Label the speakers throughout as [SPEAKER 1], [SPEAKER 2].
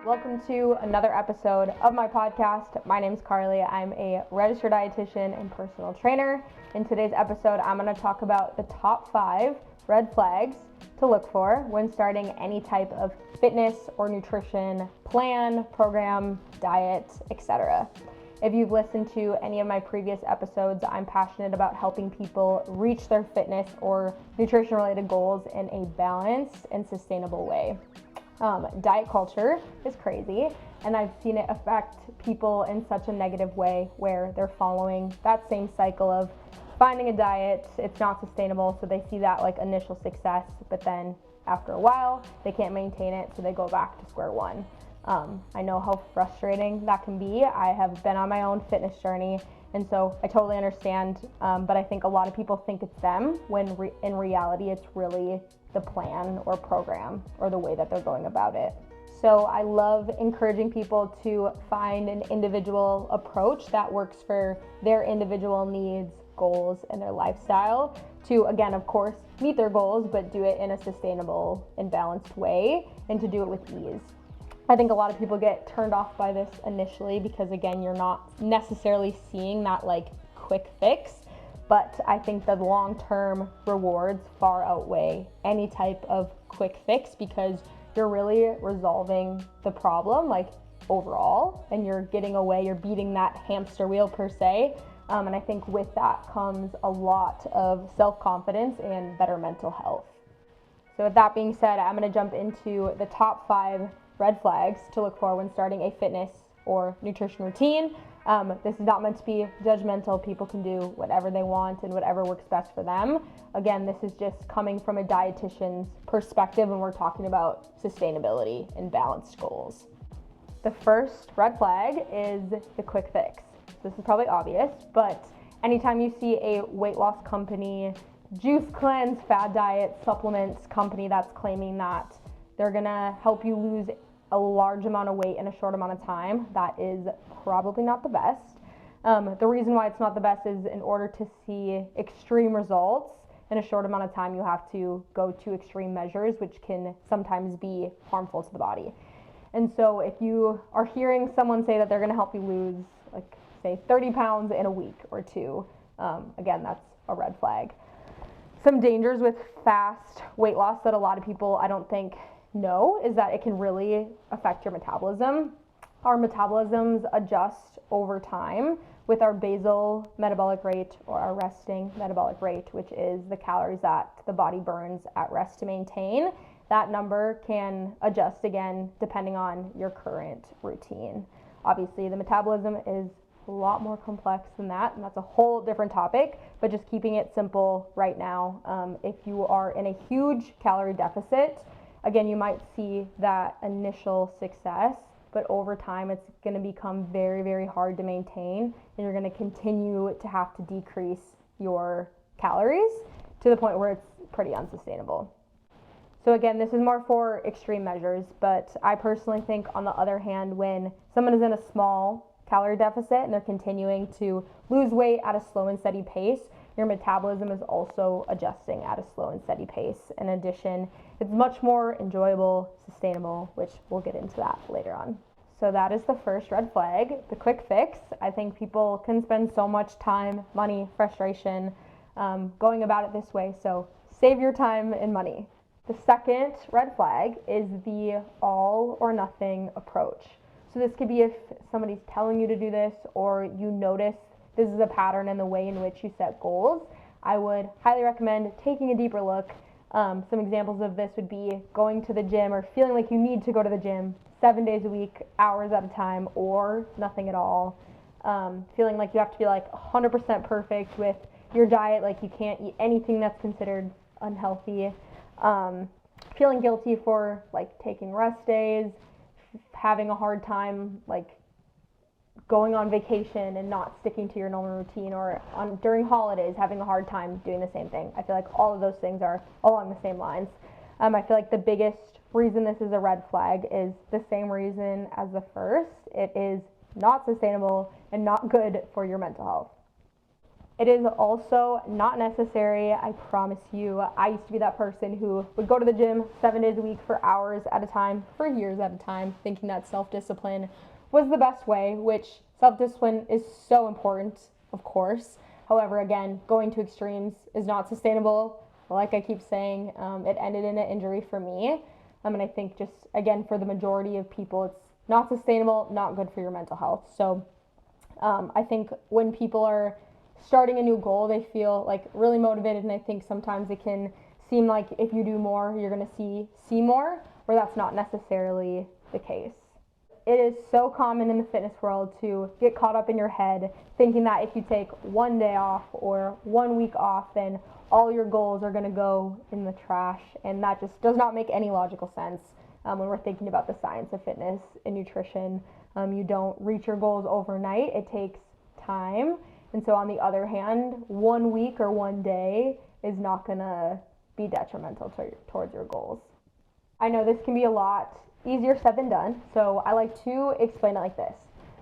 [SPEAKER 1] Welcome to another episode of my podcast. My name's Carly. I'm a registered dietitian and personal trainer. In today's episode, I'm going to talk about the top 5 red flags to look for when starting any type of fitness or nutrition plan, program, diet, etc. If you've listened to any of my previous episodes, I'm passionate about helping people reach their fitness or nutrition related goals in a balanced and sustainable way. Diet culture is crazy, and I've seen it affect people in such a negative way where they're following that same cycle of finding a diet, it's not sustainable, so they see that like initial success, but then after a while they can't maintain it, so they go back to square one. I know how frustrating that can be. I have been on my own fitness journey, and so I totally understand, but I think a lot of people think it's them when in reality it's really the plan or program or the way that they're going about it. So I love encouraging people to find an individual approach that works for their individual needs, goals, and their lifestyle to, again, of course, meet their goals, but do it in a sustainable and balanced way and to do it with ease. I think a lot of people get turned off by this initially because, again, you're not necessarily seeing that like quick fix, but I think the long-term rewards far outweigh any type of quick fix because you're really resolving the problem like overall, and you're getting away, you're beating that hamster wheel per se. And I think with that comes a lot of self-confidence and better mental health. So with that being said, I'm going to jump into the top 5 red flags to look for when starting a fitness or nutrition routine. This is not meant to be judgmental. People can do whatever they want and whatever works best for them. Again, this is just coming from a dietitian's perspective when we're talking about sustainability and balanced goals. The first red flag is the quick fix. This is probably obvious, but anytime you see a weight loss company, juice cleanse, fad diet, supplements company that's claiming that they're gonna help you lose a large amount of weight in a short amount of time, that is probably not the best. The reason why it's not the best is in order to see extreme results in a short amount of time, you have to go to extreme measures, which can sometimes be harmful to the body. And so if you are hearing someone say that they're gonna help you lose, like say 30 pounds in a week or two, again, that's a red flag. Some dangers with fast weight loss that a lot of people I don't think know is that it can really affect your metabolism. Our metabolisms adjust over time with our basal metabolic rate or our resting metabolic rate, which is the calories that the body burns at rest to maintain. That number can adjust again depending on your current routine. Obviously, the metabolism is a lot more complex than that, and that's a whole different topic, but just keeping it simple right now, if you are in a huge calorie deficit, again, you might see that initial success, but over time it's going to become very, very hard to maintain, and you're going to continue to have to decrease your calories to the point where it's pretty unsustainable. So again, this is more for extreme measures, but I personally think on the other hand, when someone is in a small calorie deficit and they're continuing to lose weight at a slow and steady pace, your metabolism is also adjusting at a slow and steady pace. In addition, it's much more enjoyable, sustainable, which we'll get into that later on. So that is the first red flag, the quick fix. I think people can spend so much time, money, frustration going about it this way, so save your time and money. The second red flag is the all or nothing approach. So this could be if somebody's telling you to do this or you notice this is a pattern in the way in which you set goals. I would highly recommend taking a deeper look. Some examples of this would be going to the gym or feeling like you need to go to the gym 7 days a week, hours at a time, or nothing at all. Feeling like you have to be like 100% perfect with your diet, like you can't eat anything that's considered unhealthy. Feeling guilty for like taking rest days, having a hard time like going on vacation and not sticking to your normal routine, or during holidays having a hard time doing the same thing. I feel like all of those things are along the same lines. I feel like the biggest reason this is a red flag is the same reason as the first. It is not sustainable and not good for your mental health. It is also not necessary, I promise you. I used to be that person who would go to the gym 7 days a week for hours at a time, for years at a time, thinking that self-discipline was the best way, which self-discipline is so important, of course. However, again, going to extremes is not sustainable. Like I keep saying, it ended in an injury for me. And I think just, again, for the majority of people, it's not sustainable, not good for your mental health. So I think when people are starting a new goal, they feel like really motivated, and I think sometimes it can seem like if you do more, you're going to see more, where that's not necessarily the case. It is so common in the fitness world to get caught up in your head thinking that if you take 1 day off or 1 week off, then all your goals are going to go in the trash, and that just does not make any logical sense when we're thinking about the science of fitness and nutrition. You don't reach your goals overnight. It takes time. And so on the other hand, 1 week or 1 day is not going to be detrimental towards your goals. I know this can be a lot easier said than done, so I like to explain it like this.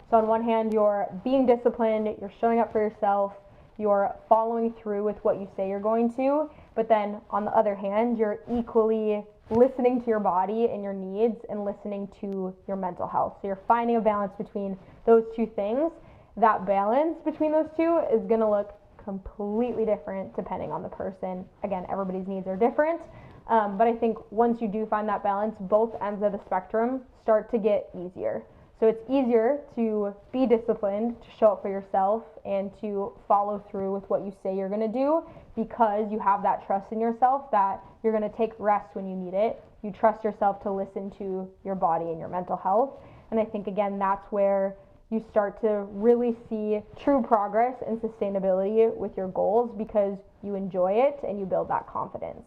[SPEAKER 1] So on one hand, you're being disciplined, you're showing up for yourself, you're following through with what you say you're going to, but then on the other hand, you're equally listening to your body and your needs and listening to your mental health. So you're finding a balance between those two things. That balance between those two is going to look completely different depending on the person. Again, everybody's needs are different, but I think once you do find that balance, both ends of the spectrum start to get easier. So it's easier to be disciplined, to show up for yourself, and to follow through with what you say you're going to do, because you have that trust in yourself that you're going to take rest when you need it. You trust yourself to listen to your body and your mental health. And I think, again, that's where you start to really see true progress and sustainability with your goals, because you enjoy it and you build that confidence.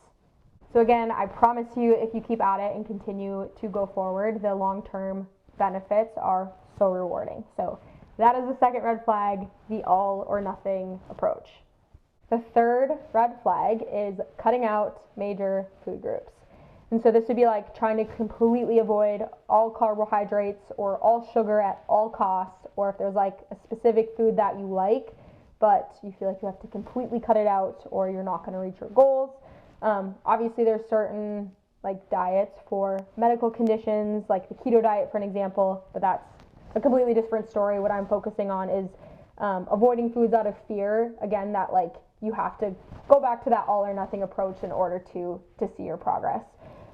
[SPEAKER 1] So again, I promise you, if you keep at it and continue to go forward, the long-term benefits are so rewarding. So that is the second red flag, the all or nothing approach. The third red flag is cutting out major food groups. And so this would be like trying to completely avoid all carbohydrates or all sugar at all costs, or if there's like a specific food that you like, but you feel like you have to completely cut it out or you're not going to reach your goals. Obviously, there's certain like diets for medical conditions, like the keto diet, for an example, but that's a completely different story. What I'm focusing on is avoiding foods out of fear. Again, that like you have to go back to that all or nothing approach in order to see your progress.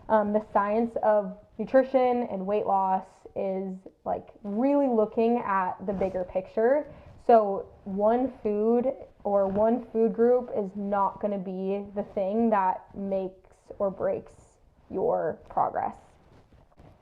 [SPEAKER 1] The science of nutrition and weight loss is like really looking at the bigger picture. So one food or one food group is not going to be the thing that makes or breaks your progress.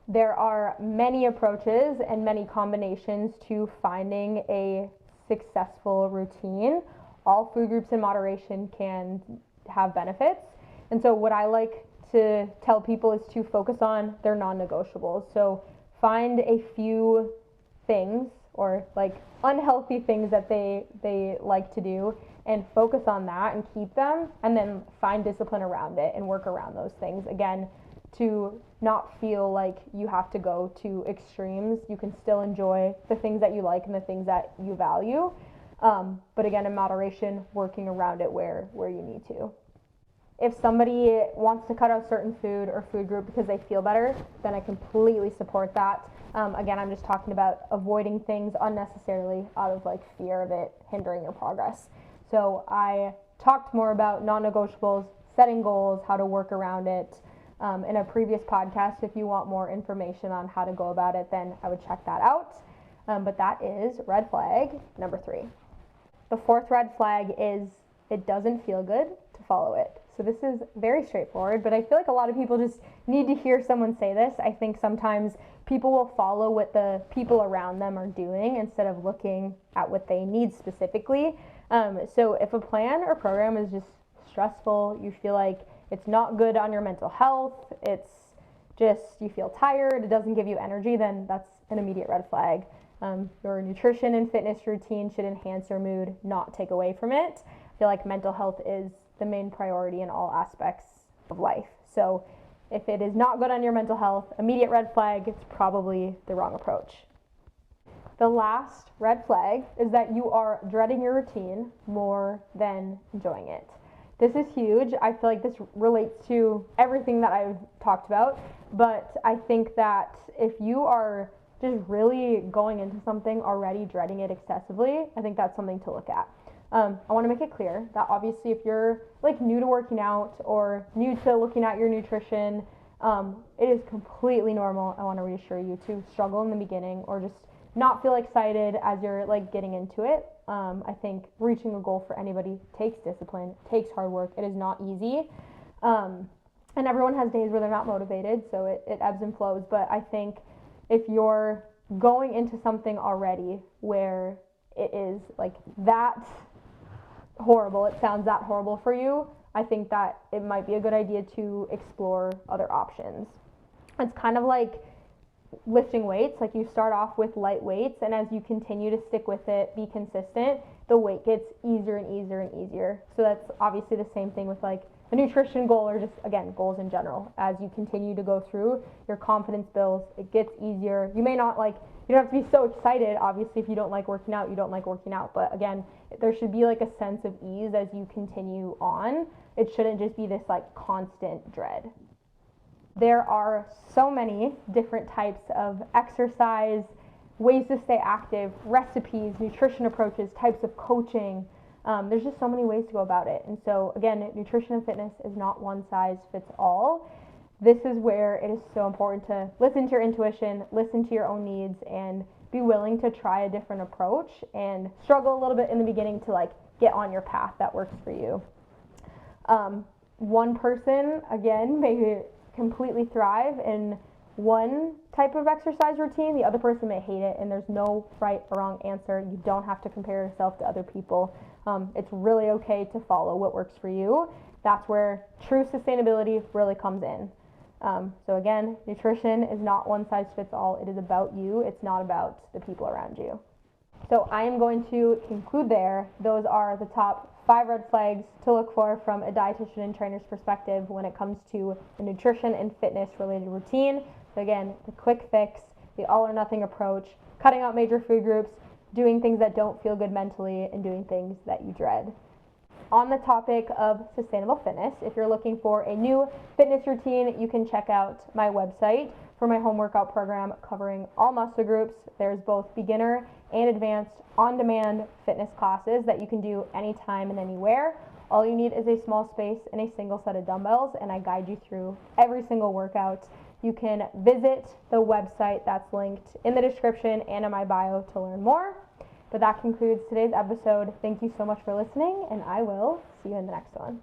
[SPEAKER 1] There are many approaches and many combinations to finding a successful routine. All food groups in moderation can have benefits. And so what I like to tell people is to focus on their non-negotiables. So find a few things or like unhealthy things that they like to do and focus on that and keep them, and then find discipline around it and work around those things. Again, to not feel like you have to go to extremes. You can still enjoy the things that you like and the things that you value. But again, in moderation, working around it where you need to. If somebody wants to cut out certain food or food group because they feel better, then I completely support that. Again, I'm just talking about avoiding things unnecessarily out of like fear of it hindering your progress. So I talked more about non-negotiables, setting goals, how to work around it in a previous podcast. If you want more information on how to go about it, then I would check that out. But that is red flag number 3. The fourth red flag is it doesn't feel good to follow it. So this is very straightforward, but I feel like a lot of people just need to hear someone say this. I think sometimes people will follow what the people around them are doing instead of looking at what they need specifically. So if a plan or program is just stressful, you feel like it's not good on your mental health, it's just you feel tired, it doesn't give you energy, then that's an immediate red flag. Your nutrition and fitness routine should enhance your mood, not take away from it. I feel like mental health is the main priority in all aspects of life. So if it is not good on your mental health, immediate red flag, it's probably the wrong approach. The last red flag is that you are dreading your routine more than enjoying it. This is huge. I feel like this relates to everything that I've talked about, but I think that if you are just really going into something already dreading it excessively, I think that's something to look at. I want to make it clear that obviously if you're like new to working out or new to looking at your nutrition, it is completely normal. I want to reassure you to struggle in the beginning or just not feel excited as you're like getting into it. I think reaching a goal for anybody takes discipline, takes hard work. It is not easy. And everyone has days where they're not motivated, so it ebbs and flows. But I think if you're going into something already where it is like that horrible, it sounds that horrible for you, I think that it might be a good idea to explore other options. It's kind of like lifting weights. Like you start off with light weights, and as you continue to stick with it, be consistent, the weight gets easier and easier and easier. So that's obviously the same thing with like a nutrition goal or just, again, goals in general. As you continue to go through, your confidence builds, it gets easier. You may not like, you don't have to be so excited. Obviously, if you don't like working out, you don't like working out. But again, there should be like a sense of ease as you continue on. It shouldn't just be this like constant dread. There are so many different types of exercise, ways to stay active, recipes, nutrition approaches, types of coaching. There's just so many ways to go about it. And so again, nutrition and fitness is not one size fits all. This is where it is so important to listen to your intuition, listen to your own needs, and be willing to try a different approach and struggle a little bit in the beginning to like get on your path that works for you. One person, again, may completely thrive in one type of exercise routine. The other person may hate it, and there's no right or wrong answer. You don't have to compare yourself to other people. It's really okay to follow what works for you. That's where true sustainability really comes in. So again, nutrition is not one size fits all. It is about you. It's not about the people around you. So I am going to conclude there. Those are the top 5 red flags to look for from a dietitian and trainer's perspective when it comes to a nutrition and fitness related routine. So again, the quick fix, the all or nothing approach, cutting out major food groups, doing things that don't feel good mentally, and doing things that you dread. On the topic of sustainable fitness, if you're looking for a new fitness routine, you can check out my website for my home workout program covering all muscle groups. There's both beginner and advanced on-demand fitness classes that you can do anytime and anywhere. All you need is a small space and a single set of dumbbells, and I guide you through every single workout. You can visit the website that's linked in the description and in my bio to learn more. But that concludes today's episode. Thank you so much for listening, and I will see you in the next one.